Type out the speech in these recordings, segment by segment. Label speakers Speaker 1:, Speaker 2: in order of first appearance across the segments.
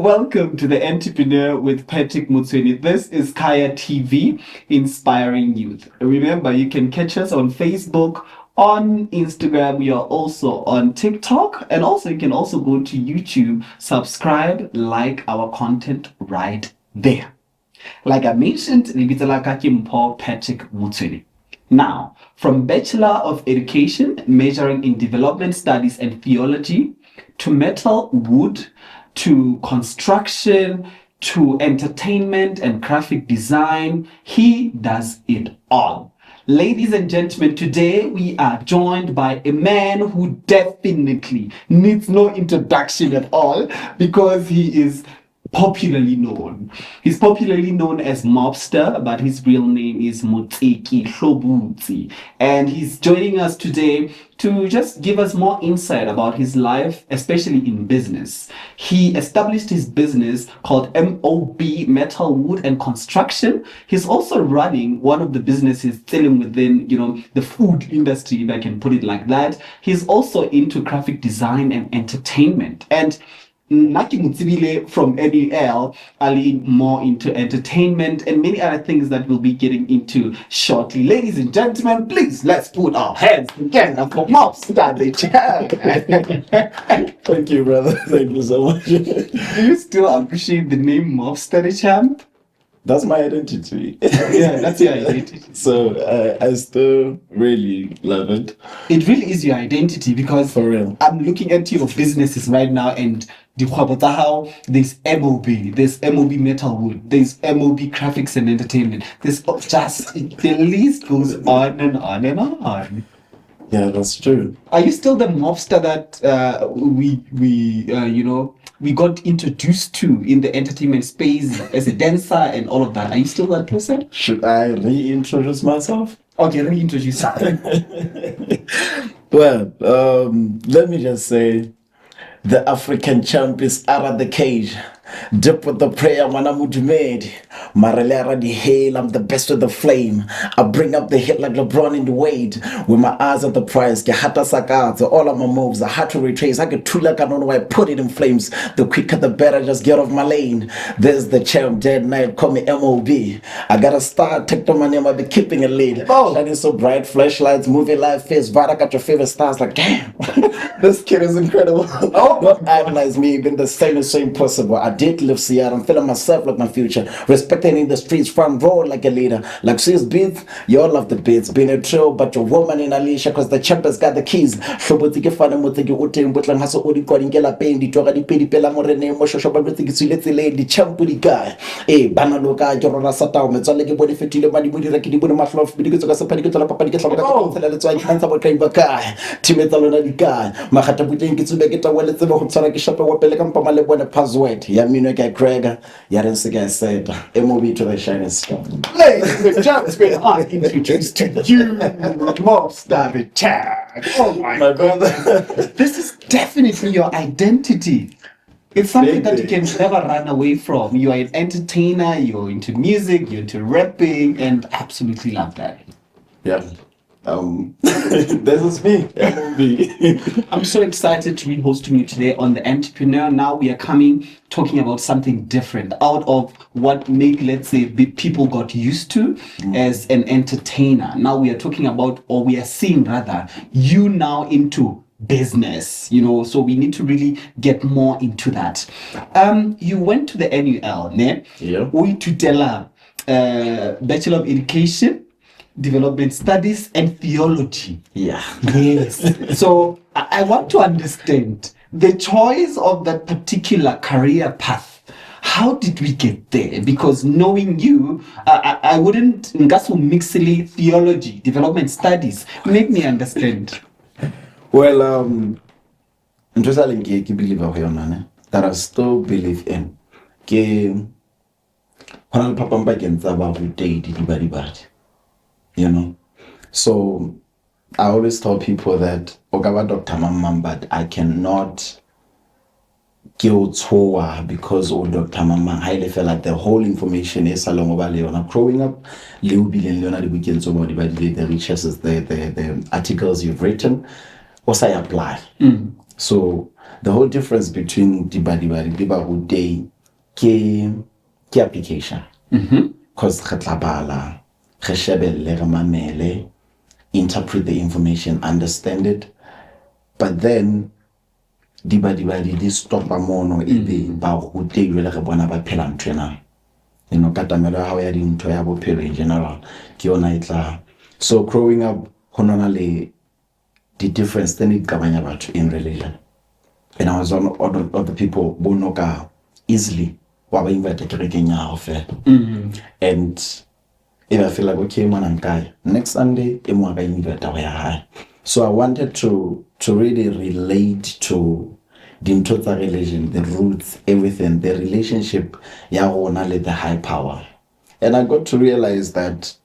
Speaker 1: Welcome to the Entrepreneur with Patrick Mots'oene. This is Kaya TV, inspiring youth. Remember, you can catch us on Facebook, on Instagram. We are also on TikTok, and also you can also go to YouTube, subscribe, like our content right there. Like I mentioned, Patrick Mots'oene. Now, from Bachelor of Education, majoring in Development Studies and Theology, to metal, wood, to construction, to entertainment and graphic design, he does it all. Ladies and gentlemen, today we are joined by a man who definitely needs no introduction at all because he is popularly known. He's popularly known as MobStar, but his real name is Motseki Hlobotsi. And he's joining us today to just give us more insight about his life, especially in business. He established his business called MobMetal Wood and Construction. He's also running one of the businesses selling within, the food industry, if I can put it like that. He's also into graphic design and entertainment. And Naki Mutsibile from NEL are more into entertainment and many other things that we'll be getting into shortly. Ladies and gentlemen, please let's put our hands together for MobStar the Champ.
Speaker 2: Thank you, brother. Thank you so much.
Speaker 1: Do you still appreciate the name MobStar the Champ?
Speaker 2: That's my identity.
Speaker 1: Yeah, that's your identity.
Speaker 2: So I still really love it.
Speaker 1: It really is your identity because
Speaker 2: For real.
Speaker 1: I'm looking at your businesses right now and there's MOB, there's MOB Metal Wood, there's MOB Graphics and Entertainment. There's just, the list goes on and on and on.
Speaker 2: Yeah, that's true.
Speaker 1: Are you still the mobster that we got introduced to in the entertainment space as a dancer and all of that? Are you still that person?
Speaker 2: Should I reintroduce myself?
Speaker 1: Okay, reintroduce.
Speaker 2: Well, let me just say, the African champ is out of the cage. Dip with the prayer, made. Maralera the hail, I'm the best with the flame. I bring up the hit like LeBron in the Wade. With my eyes at the prize, Gehata Sakata, all of my moves, I had to retrace. I get too like I don't know why I put it in flames. The quicker the better, just get off my lane. There's the champ, dead night, call me MOB. I gotta start, take the money, I'll be keeping it lead.
Speaker 1: Oh.
Speaker 2: Shining so bright, flashlights, movie live face, but I got your favorite stars, like damn. This kid is incredible.
Speaker 1: Oh.
Speaker 2: Don't idolize me, been the same as so impossible. I did live Seattle, I'm feeling myself like my future. Respecting in the streets, front row like a leader. Like Swiss beats, you all love the beats. Being a trio, but your woman in Alicia, cause the champ has got the keys. Hlobotsi ke fana Motseki uting butlang haso odi kwa dingela peng di toga di pedi pela morene mo shosho ba botse ke tswiletse le di champ di guy. Bana loka ke rona sata o metswale ke bone fetile ba di bodira ke di bone mahlof bi di ke tsoka se phadi ke tsola papa di ke tlhoka ka tsela le tswa ke ntsha botleng ba kae. Timetsa lona di kae. Magata butleng ke tsube ke tawele tsebe go tsara ke shape wa pele ka mpama le bone password ya mino ke Gregor, Yarense guy said, MOB to the shining star.
Speaker 1: Ladies and gentlemen, I introduce to you MobStar the Champ. Oh my
Speaker 2: brother.
Speaker 1: This is definitely your identity. It's something that you
Speaker 2: Maybe.
Speaker 1: can never run away from. You are an entertainer, you're into music, you're into rapping, and absolutely love that.
Speaker 2: Yeah. This is me, MOB.
Speaker 1: I'm so excited to be hosting you today on The Entrepreneur. Now we are talking about something different out of what let's say, people got used to as an entertainer. Now we are talking about, or we are seeing rather, you now into business, so we need to really get more into that. You went to the NUL, ne?
Speaker 2: Yeah.
Speaker 1: We to tell Bachelor of Education, Development Studies and Theology.
Speaker 2: Yeah.
Speaker 1: Yes. So I want to understand the choice of that particular career path. How did we get there? Because knowing you, I wouldn't mixily theology, development studies. Make me understand.
Speaker 2: Well, interesting ke believe that I still believe in. Ke hona le phapang bakeng tsa ba botedi di ba di. So I always tell people that Ogaba Dr. Mamman, but I cannot go to because Dr. Mamman highly felt like the whole information is along over Leona. Growing up, Leo Billion Leona the weekends about the riches, the articles you've written, also I apply. So the whole difference between the body people who day ke application because re tla bala re shebelle re mamele interpret the information, understand it, but then di stoppa mono ebe ba rutegwe le re bona ba phela ntho ena, you know, katamelo ya hao ya dintho ya bophelo in general ke yona e tla. So growing up ho nona le the difference then it kabanya batho in religion, and I was one of the people bo noka easily wa ba invite kerekeng ya hao fela, and if I feel like okay man I'm guy next Sunday e mo ga invite go ya hae. So I wanted to really relate to the total religion, the roots, everything, the relationship ya rona le the high power. And I got to realize that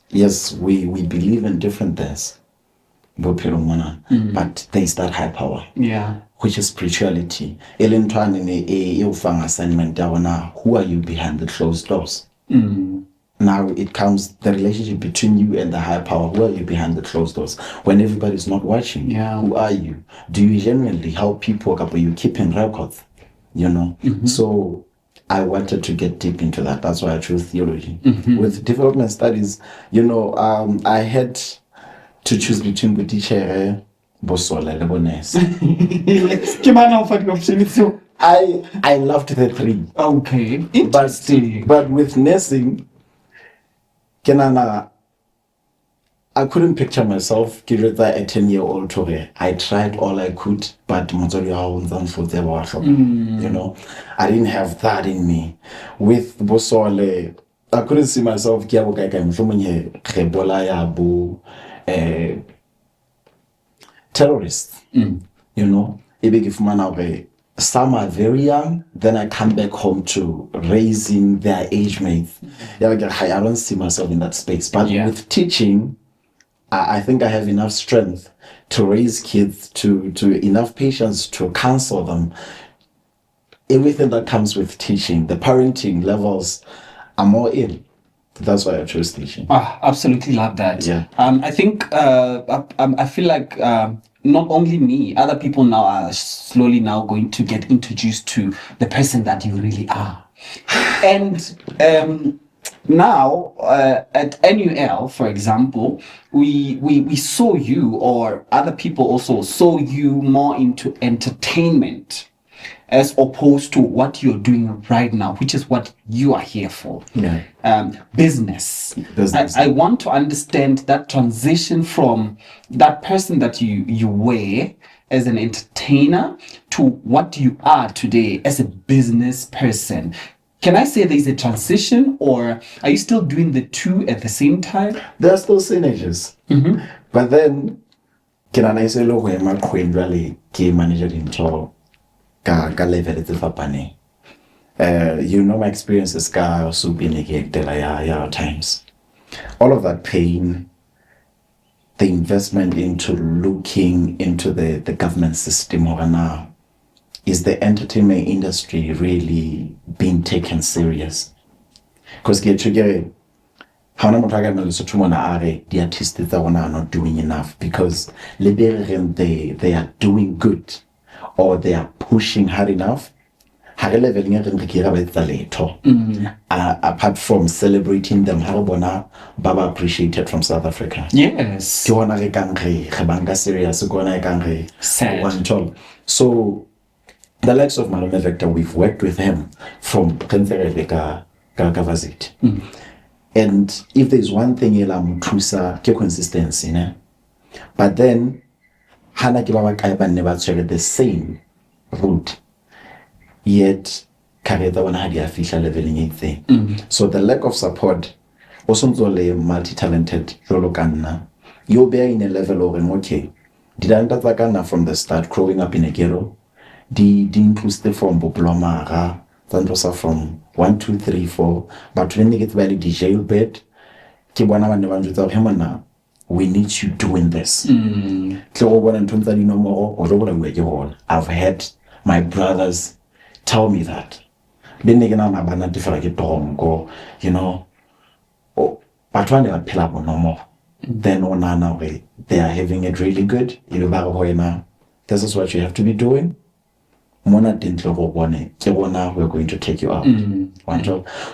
Speaker 2: yes, we believe in different things, but there is that high power, which is spirituality. Assignment, who are you behind the closed doors? Now it comes the relationship between you and the higher power. Who are you behind the closed doors? When everybody's not watching, who are you? Do you genuinely help people? Or you keeping records? You know? So I wanted to get deep into that. That's why I chose theology. With development studies, you know, I had to choose between Butichere, Bosole, Lebones. I loved the three.
Speaker 1: Okay.
Speaker 2: But with nursing, Kenana, I couldn't picture myself given that a 10-year-old to I tried all I could, but you know, I didn't have that in me. With Bosole, I couldn't see myself terrorists. You know, some are very young, then I come back home to raising their age mates. I don't see myself in that space. But with teaching, I think I have enough strength to raise kids, to enough patience to counsel them. Everything that comes with teaching, the parenting levels, I'm more in. That's why I chose teaching.
Speaker 1: Absolutely love that.
Speaker 2: Yeah.
Speaker 1: I think I feel like not only me, other people now are slowly now going to get introduced to the person that you really are. And now at NUL, for example, we saw you, or other people also saw you more into entertainment, as opposed to what you're doing right now, which is what you are here for. Business. I want to understand that transition from that person that you were as an entertainer to what you are today as a business person. Can I say there's a transition, or are you still doing the two at the same time?
Speaker 2: There are still synergies. But then, can I say, look, I'm a queen rally key manager in Toro. You know, my experiences are also been at times. All of that pain, the investment into looking into the government system over now, is the entertainment industry really being taken serious? Because the artists are not doing enough because they are doing good, or they are pushing hard enough. Apart from celebrating them, Baba appreciated from South Africa.
Speaker 1: Yes.
Speaker 2: Sad. So the likes of Malome Vector, we've worked with him from Kavazit. And if there's one thing consistency, but then Hana Kibaba never shared the same route, yet Kareta one had the official leveling thing. So the lack of support, also multi-talented Lolokanna, you'll be in a level of okay. Did I enter from the start growing up in a ghetto? Did include from Boplomara, Zandosa from 1, 2, 3, 4, but when you get by the jail bed, we need you doing this. I've had my brothers tell me that. You know, but when they are pillar no more, then they are having it really good. This is what you have to be doing. mona dintlo go bone ke bona we're going to take you out.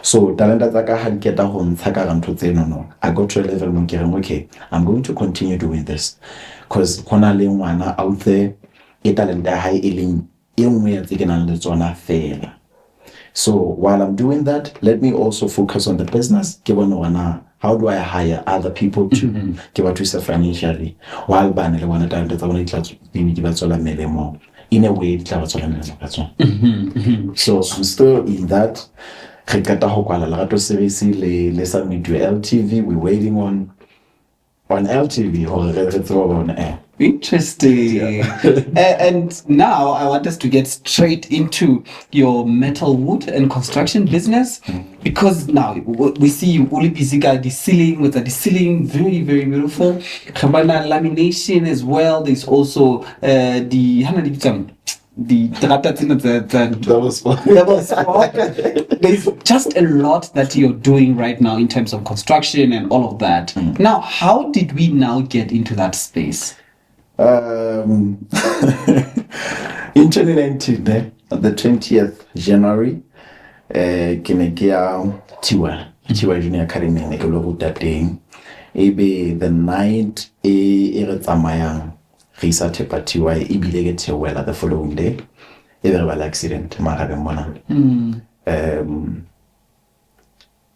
Speaker 2: So talenta tsa ka ha nketa go ntsha ka ntho tseno no, I got to a level mo kereng okay, I'm going to continue doing this because khona le ngwana out there e talenta ha e leng e nngwe ya tse ke nang le tsona fela. So while I'm doing that, let me also focus on the business. How do I hire other people to give out to financially? While banning one at the in a way, so I'm still in that. LTV, we're waiting on LTV or on air.
Speaker 1: Interesting. And now I want us to get straight into your metal wood and construction business, because now we see you only busy guy the ceiling with the ceiling, very very beautiful. Khabana lamination as well. There's also the there's just a lot that you're doing right now in terms of construction and all of that. Now, how did we now get into that space?
Speaker 2: In 2019, the 20th January, Kinekia Tiwa Junior Academy, Nekologu Ebe the night, Eretzamayang, Risa Tepatiwa, Ibilegate well the following day, Everybody accident, Mahabemona.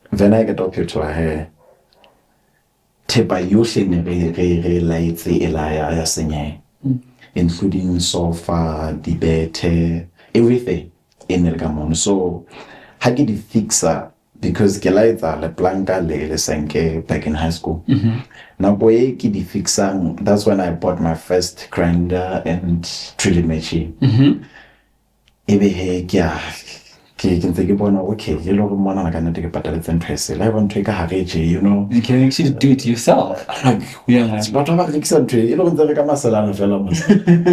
Speaker 2: When I get up here to her, Tepa yohle re lights elaya ya senye, including sofa, debate, everything in el gamon. So how did you fix that? Because Kelaita le planka le senke back in high school. Now boy ki di fixang, that's when I bought my first grinder and drilling machine. Ebe he kya okay, you know, I can take a pattern interest. I want to take a harage, you know.
Speaker 1: You can actually do it yourself.
Speaker 2: Yeah. It's not about you know,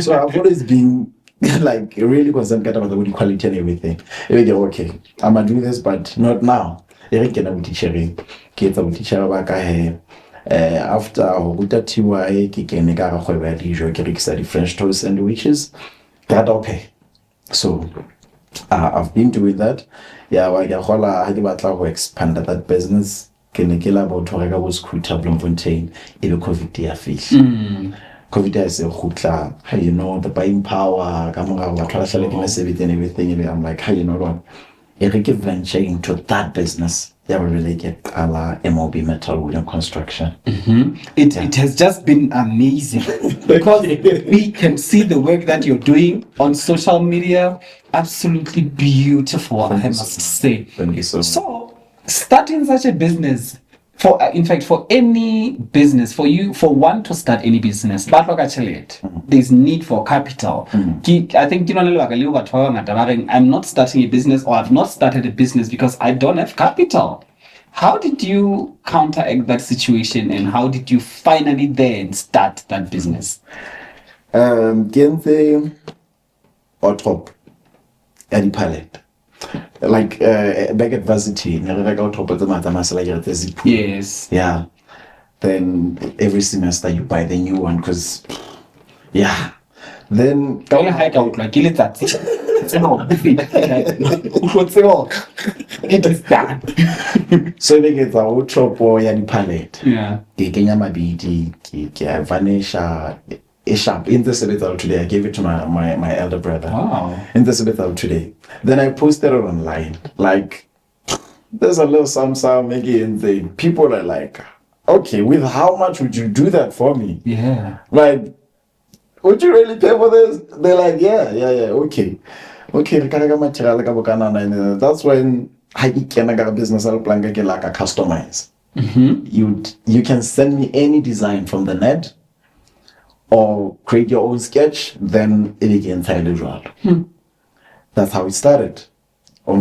Speaker 2: so I've always been like really concerned about the quality and everything. Okay, I'm gonna do this, but not now. Eric can be teaching kids of teacher back after Huta TY, Kikenega, Hover, French toast sandwiches. That okay. So I've been doing that. Yeah, I to expand that business. Can I about Torega was scooter Bloemfontein in a COVID fish. COVID is a hootla, how you know, the buying power, everything. I'm like, how you know what? Eric venture into that business. Yeah, we really get MobMetal Wood and Construction.
Speaker 1: It has just been amazing because we can see the work that you're doing on social media. Absolutely beautiful, I must say.
Speaker 2: Thank you so much.
Speaker 1: So, starting such a business, for any business, for one to start any business, there's need for capital. I think I'm not starting a business, or I've not started a business because I don't have capital. How did you counteract that situation, and how did you finally then start that business?
Speaker 2: Or top any palette. Like back at varsity,
Speaker 1: Yes.
Speaker 2: Yeah. Then every semester you buy the new one because yeah. Then
Speaker 1: it is done.
Speaker 2: So they get the outro boy and palette.
Speaker 1: Yeah.
Speaker 2: Kenya mabidi, vanisha. Sharp in the hospital today. I gave it to my elder brother.
Speaker 1: Wow.
Speaker 2: In the hospital today. Then I posted it online. Like, there's a little some making and the people are like, okay, with how much would you do that for me?
Speaker 1: Yeah.
Speaker 2: Like, would you really pay for this? They're like, yeah, okay. That's when I can a business plan like a customize. You can send me any design from the net, or create your own sketch, then it again title. That's how it started. I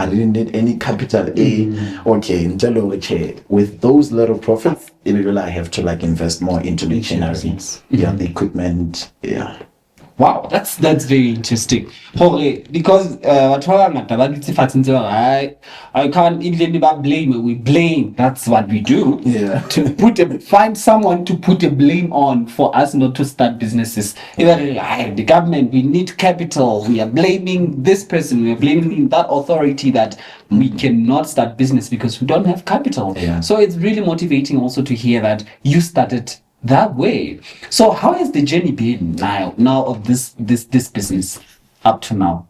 Speaker 2: didn't need any capital okay, with those little profits, I have to like invest more into the machinery, the equipment,
Speaker 1: Wow, that's very interesting. Because I can't even blame. We blame. That's what we do.
Speaker 2: Yeah.
Speaker 1: To find someone to put a blame on for us not to start businesses. Either the government, we need capital. We are blaming this person. We are blaming that authority that we cannot start business because we don't have capital.
Speaker 2: Yeah.
Speaker 1: So it's really motivating also to hear that you started that way. So how has the journey been now of this business up to now?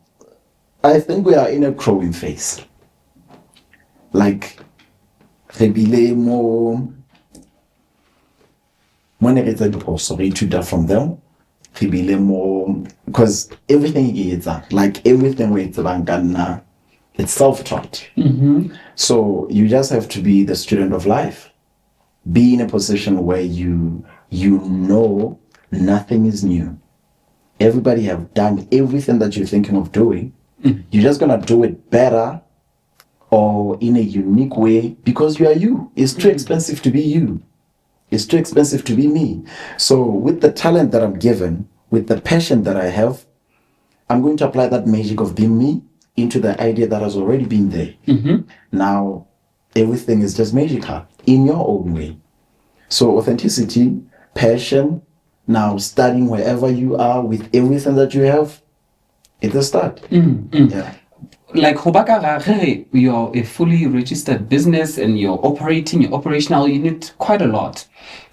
Speaker 2: I think we are in a growing phase. Like, more from them. More because everything is like everything we it's self-taught. So you just have to be the student of life. Be in a position where you know nothing is new. Everybody have done everything that you're thinking of doing. You're just gonna do it better or in a unique way because you are you. It's too expensive to be you. It's too expensive to be me. So with the talent that I'm given, with the passion that I have, I'm going to apply that magic of being me into the idea that has already been there. Now everything is just magical in your own way. So authenticity, passion, now starting wherever you are with everything that you have, it's a start. Yeah.
Speaker 1: Like you're a fully registered business and you're operational, you need quite a lot.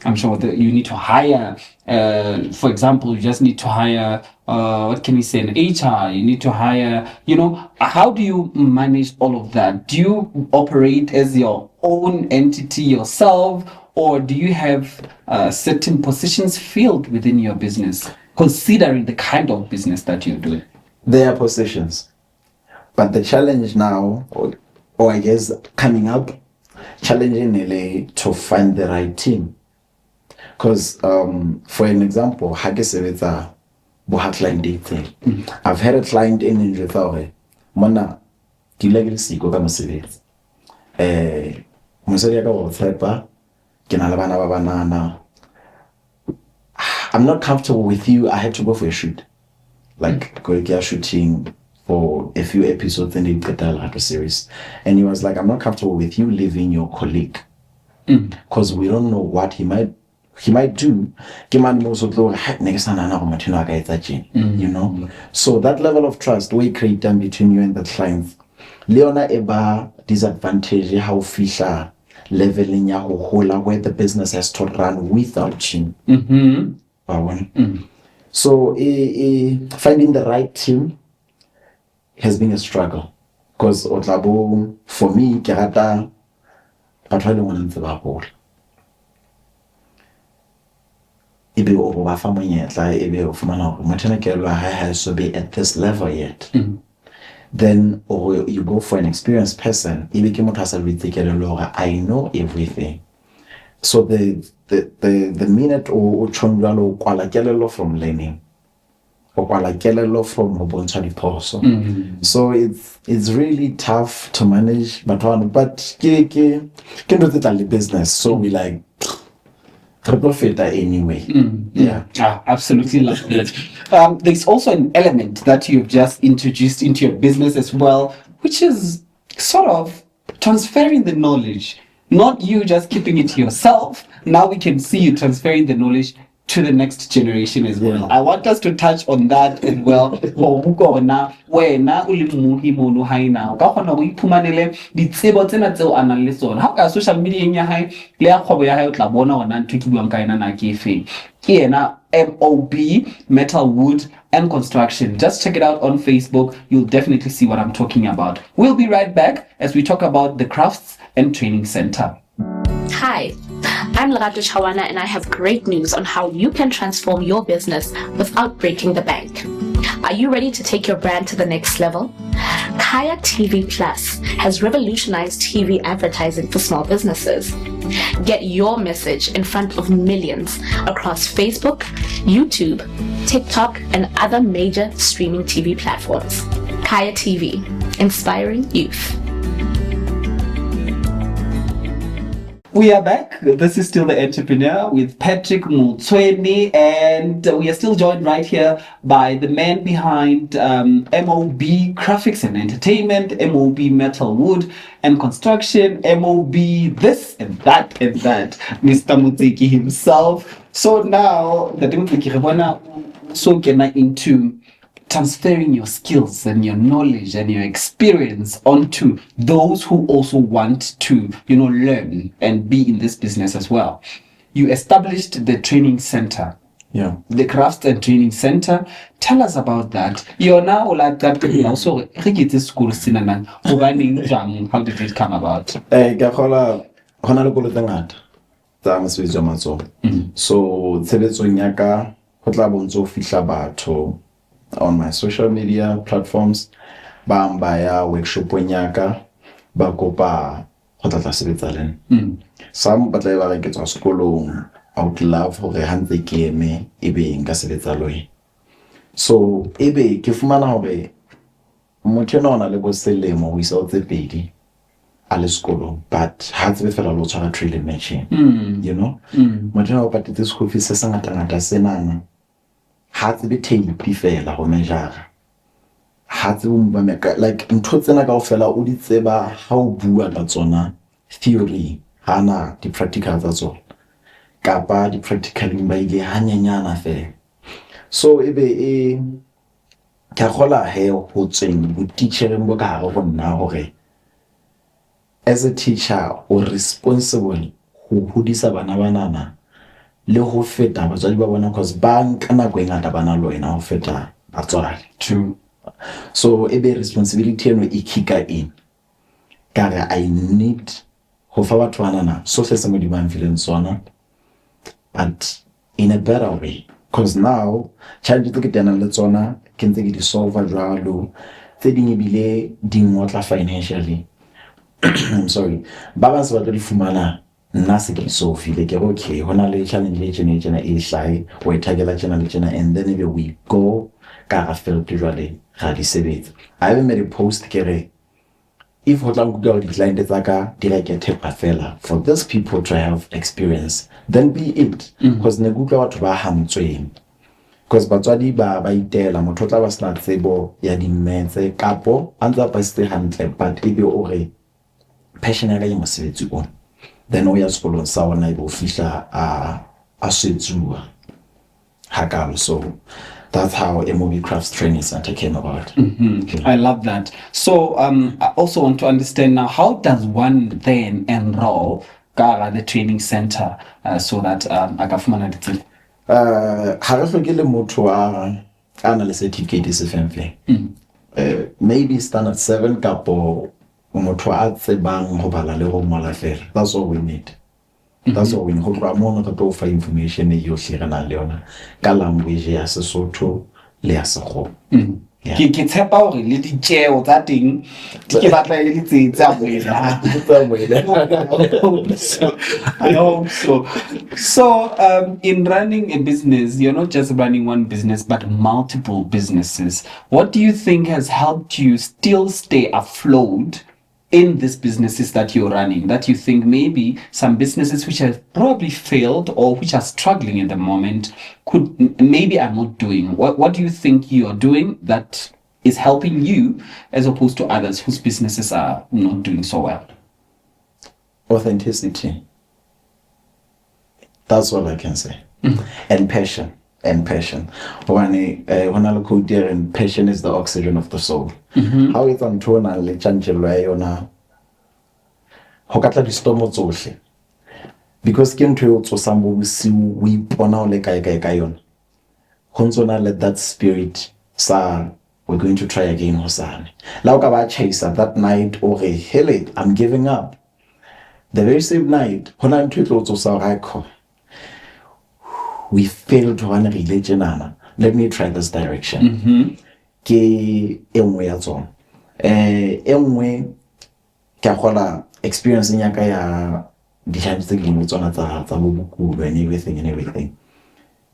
Speaker 1: I'm sure that you need to hire, for example, you just need to hire, what can we say, an HR, you need to hire, how do you manage all of that? Do you operate as your own entity yourself, or do you have certain positions filled within your business, considering the kind of business that you're doing?
Speaker 2: There are positions. But the challenge now, or I guess coming up, challenging LA to find the right team. Because, for an example, client dating. I've had a client in Injithore. Mona, kilagil siko ka mosebetsi. Mosadi ka go tshepa, ke na le bana ba banana. I'm not comfortable with you. I had to go for a shoot. Like, go to shooting for a few episodes and then get a series. And he was like, I'm not comfortable with you leaving your colleague. Because we don't know what he might do. So that level of trust we create between you and the clients. Leona eba disadvantage how fisher leveling ya hola where the business has to run without you. So finding the right team has been a struggle because for me, I try to want to whole. Ebe o ba fa monyetla ebe o fumana hore motho ena kelwa has to be at this level yet. Then or you go for an experienced person, ebe ke motho a sa ritsekelelo I know everything. So the minute o tshonjalo kwala kelelo from learning. From so it's really tough to manage but business, so we like profit anyway. Yeah.
Speaker 1: Absolutely love it. There's also an element that you've just introduced into your business as well, which is sort of transferring the knowledge, not you just keeping it to yourself. Now we can see you transferring the knowledge to the next generation as well. I want us to touch on that as well. How can social media in your high MobMetal Wood and Construction. Just check it out on Facebook. You'll definitely see what I'm talking about. We'll be right back as we talk about the Crafts and Training Center.
Speaker 3: Hi, I'm Lerato Chawana and I have great news on how you can transform your business without breaking the bank. Are you ready to take your brand to the next level? Kaya TV Plus has revolutionized TV advertising for small businesses. Get your message in front of millions across Facebook, YouTube, TikTok, and other major streaming TV platforms. Kaya TV, inspiring youth.
Speaker 1: We are back. This is still The Entrepreneur with Patrick Mots'oene, and we are still joined right here by the man behind MOB Graphics and Entertainment, MobMetal Wood and Construction, MOB this and that, Mr. Motseki himself. So now, the Motseki so get into transferring your skills and your knowledge and your experience onto those who also want to, learn and be in this business as well. You established the training center.
Speaker 2: Yeah.
Speaker 1: The Crafts and Training Center. Tell us about that. You're now like that. Also, how did it come about?
Speaker 2: So on my social media platforms baya workshop nyaka ba kopa go tla sebetsa some but ba re ke tswa sekolong I would love hore hantse ke eme ebe nka sebetsa loe so ebe ke fumana hore motho ona le bo selemo o isa o tse pedi a le sekolong but ha tsebe fela lo tshwara drilling machine motho o patetse school fees se ngata senana ha tsebe tape fela go measure ha tsebe ba meka like ntho tsena ka ofela o di tseba ha o bua ka tsona theory hana di practical tsa tsona kapa di practical ba ile hanyanyana fela so ebe ka gola he ho tseng bo teachereng bo ka hare go nna hore as a teacher o responsible ho hodisa bana banana le ho feta batswadi ba bona cause ba nka nako e ngata bana lo ena ho feta batswadi.
Speaker 1: True.
Speaker 2: So ebe responsibility eno e kika in kare I need ho fa batho banana so se se mo di ban feeling sona but in a better way cause now challenge tse ke tena le tsona ke ntse ke di solve jwalo tse ding ebile di ngotla financially I'm sorry ba ba se ba di fumana nna se ke so feel ke okay hona le challenge le jena e hlai o itagela jena and then we go ka feel usually ga di sebetsa I even made a post kere if ho tla go di client tsaka di like a tip afela for those people to have experience then be it because ne gutla batho ba hamtsweng because batswadi ba itela motho tla ba sna tsebo ya di metse kapo antsa ba ste hantle but ebe o re passion ya mo sebetsi on then o ya sekolong sa ona ibo fihla a setsuwa hakalo so that's how MOB Crafts Training Center came about.
Speaker 1: I love that. So I also want to understand now, how does one then enroll the training center so that agafumana ditse
Speaker 2: ha re hlokile motho a ana le certificate se fenfe maybe standard 7 kapo motho a tsebang ho bala le ho ngola fela. That's all we need. That's all we need. Ho tloha mono re tlo fa information e yohle re na le yona ka language ya Sesotho le ya Sekgowa.
Speaker 1: Ke tshepa hore le ditjeo tsa teng ke batla le ditse a boela. I hope so. So in running a business, you're not just running one business but multiple businesses. What do you think has helped you still stay afloat in these businesses that you're running, that you think maybe some businesses which have probably failed or which are struggling at the moment maybe are not doing? What do you think you're doing that is helping you as opposed to others whose businesses are not doing so well?
Speaker 2: Authenticity. That's all I can say. And passion. When I look out there, and passion is the oxygen of the soul. How it's on tona le changelwa yona ho katla di storm tsohle because ke ntho yo tsosa mo bosiu we ipona le kae ka yona ho ntsona let that spirit sa we're going to try again hosane la o ka ba chase that night or hele I'm giving up the very same night hona ntho tlo tsosa ra kho we failed to run a religion. Let me try this direction. Ke enwe ya tsona. Enwe ka gola experience nya ka ya di chance tse dingwe tsona tsa bobuku and everything.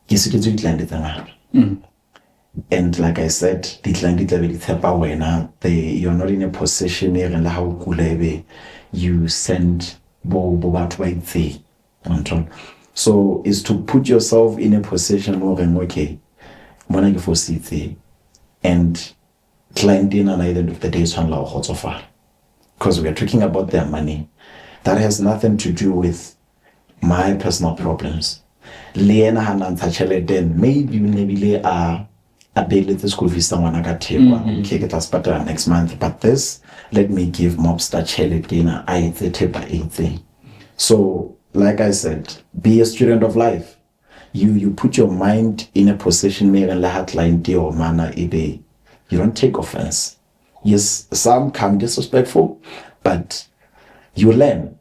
Speaker 2: Ke se ke tse ditlande tsa and like I said, ditlande tla be di tshepa wena you're not in a position ere la ha o kulebe you send batho ba itseng. So is to put yourself in a position where okay, mona ke fositse, and client in at the end of the day is because we are talking about their money. That has nothing to do with my personal problems. Then maybe a bill the school fees someone I got take okay, get us better next month. But this, let me give MobStar dinner. I thing. So, like I said, be a student of life. You put your mind in a position where or manner you don't take offense. Yes, some come disrespectful, but you learn.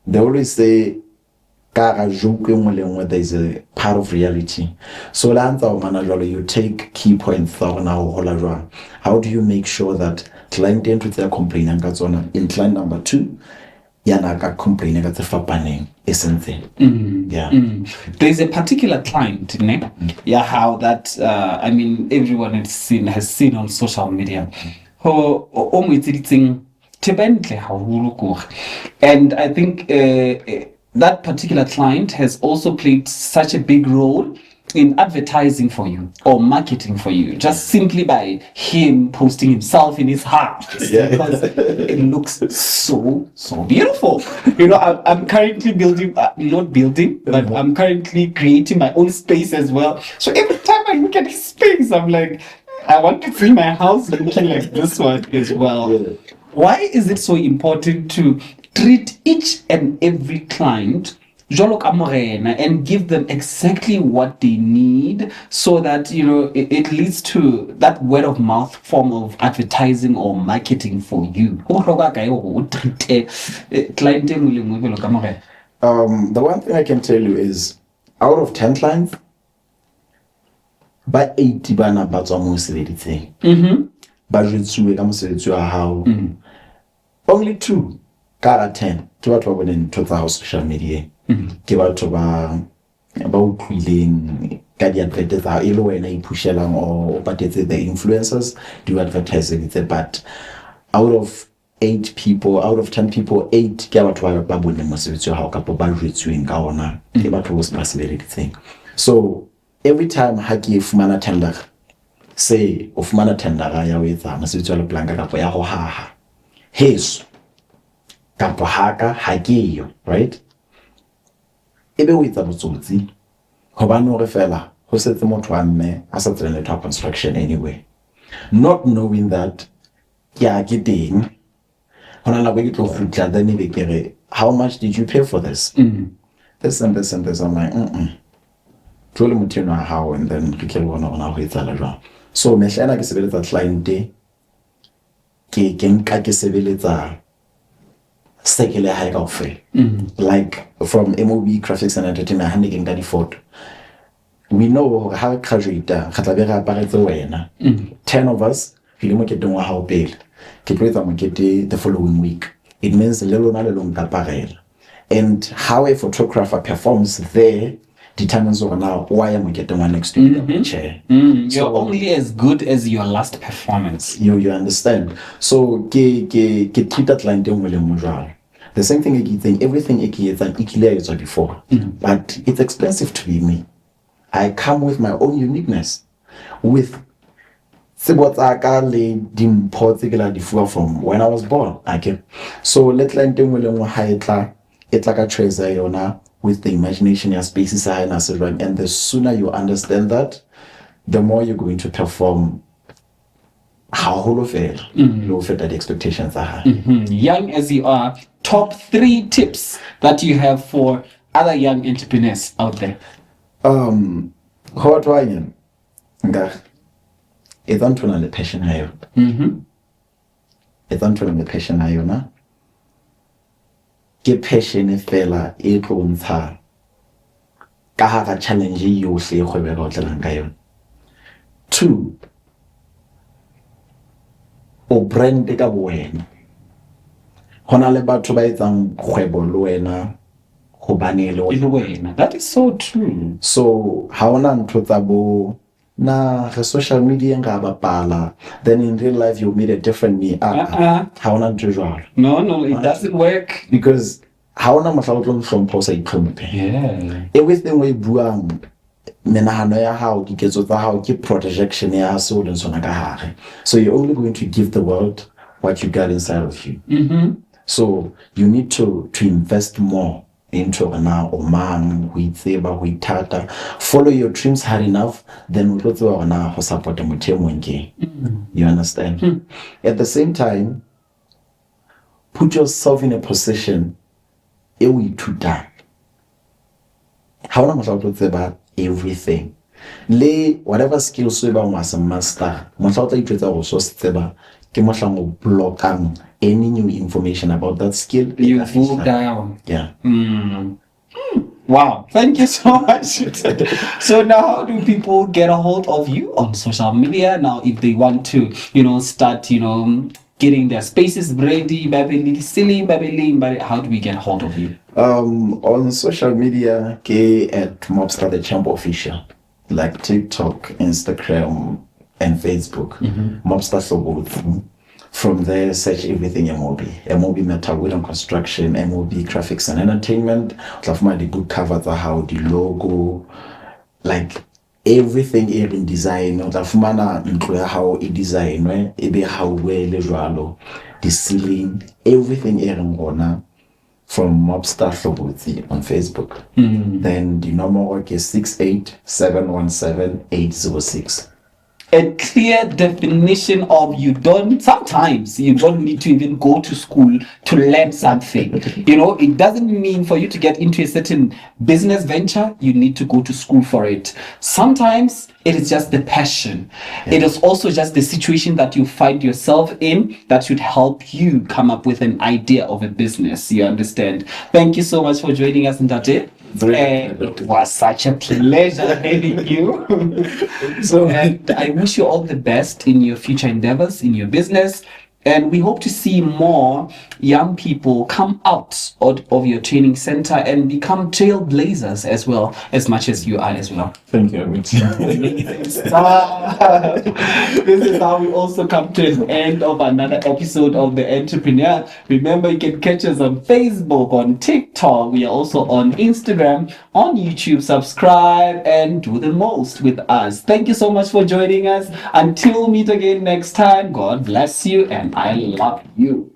Speaker 2: They always say there is a part of reality. So you take key points now. How do you make sure that client into their complaint in client number 2? Yana complain about the fapaning, isn't it? Yeah.
Speaker 1: There's a particular client, ne? Yeah, how that I mean everyone has seen on social media. And I think that particular client has also played such a big role in advertising for you or marketing for you, just simply by him posting himself in his house, because it looks so beautiful. I'm currently but I'm currently creating my own space as well. So every time I look at his space, I'm like, I want to see my house looking like this one as well. Why is it so important to treat each and every client and give them exactly what they need, so that it leads to that word of mouth form of advertising or marketing for you?
Speaker 2: The one thing I can tell you is, out of 10 clients, by 80 bana ba tswa mo sebeditseng ba jwetsuwe ka mosebetsi wa hao. Only 2 ka 10 to batho ba boneng ntho tsa social media ke batho ba utlwileng ka di-advert tsa e le wena ipushelang or patetse the influencers do advertising. But out of 10 people, 8 ke batho ba boneng mosebetsi wa hao kapa ba jwetsuweng ka ona ke batho ba sebeditseng. So every time ha ke fumana tender, say o fumana tender ya o etsa mosebetsi wa leblanka kapa ya go haha heso kapo haka hakeyo, right? Ebe o etsa botsotsi hobane o re fela ho setse motho wa mme a sa tsena le construction anyway, not knowing that ke teng hona la go ke tlo futla then e be kere, how much did you pay for this? This and this and this. I'm like totally motho wa hao, and then re ke bona hona ho etsa la jwang. So mehlana ke sebeletsa client ke nka ke sebeletsa sekele high kaofela, like from MOB graphics and entertainment ha ne ke nka di photo. We know how graduate ga tla be re aparetse wena 10 of us re le moketeng wa hao pele ke tlo etsa mokete the following week. It means le lona le lo nka parela, and how a photographer performs there determines over now why am I getting one next to you chair.
Speaker 1: You're only as good as your last performance.
Speaker 2: You understand? So ke treat that line the same thing I think everything I before, but it's expensive to be me. I come with my own uniqueness, with from when I was born. Okay, so let line it's like a treasure with the imagination your spaces are, and the sooner you understand that, the more you're going to perform how whole of it low fit that the expectations are high.
Speaker 1: Young as you are, top 3 tips that you have for other young entrepreneurs out there.
Speaker 2: What wine it's on to the passion higher. It's on to the passion higher na. Ke passion e fela e tlo ntsha ka hara challenge yo hle go be go tlang ka yona. 2, o brand ka boena. Hona le batho ba etsang kgwebo le wena go bane le
Speaker 1: wena. That is so true.
Speaker 2: So ha ona ntho tsa bo na social media nga bapala, then in real life you meet a different me.
Speaker 1: No, it doesn't work.
Speaker 2: Because how na matlalo from posa itlhomphe.
Speaker 1: Yeah.
Speaker 2: Everything we buang menahano ya hao, diketso tsa hao ke projection ya so le sona ka hare. So you're only going to give the world what you got inside of you. So you need to invest more into now or man follow your dreams hard enough, then we go now support the you understand? At the same time, put yourself in a position to die. How long must about everything? Lay whatever skills you must master. Must also stable. Block any new information about that skill.
Speaker 1: You fall down.
Speaker 2: Yeah.
Speaker 1: Wow, thank you so much. So now, how do people get a hold of you on social media now if they want to, start, getting their spaces ready, how do we get a hold of you?
Speaker 2: On social media, at MobStar the Champ official, like TikTok, Instagram, and Facebook. MobStar Hlobotsi. From there, search everything MobMetal Wood and Construction, MOB Graphics and Entertainment. The book covers how the logo, like everything here in design. How it design, right? How well the ceiling, everything here in Rona. From MobStar Hlobotsi on Facebook. Then the number work is 68717-806.
Speaker 1: A clear definition of sometimes you don't need to even go to school to learn something. It doesn't mean for you to get into a certain business venture, you need to go to school for it. Sometimes it is just the passion. It is also just the situation that you find yourself in that should help you come up with an idea of a business. You understand? Thank you so much for joining us in that day. It was such a pleasure having you. And I wish you all the best in your future endeavors, in your business. And we hope to see more young people come out of your training center and become trailblazers as well, as much as you are as well.
Speaker 2: Thank you.
Speaker 1: This is how we also come to the end of another episode of The Entrepreneur. Remember, you can catch us on Facebook, on TikTok. We are also on Instagram, on YouTube. Subscribe and do the most with us. Thank you so much for joining us. Until we meet again next time, God bless you and I love you.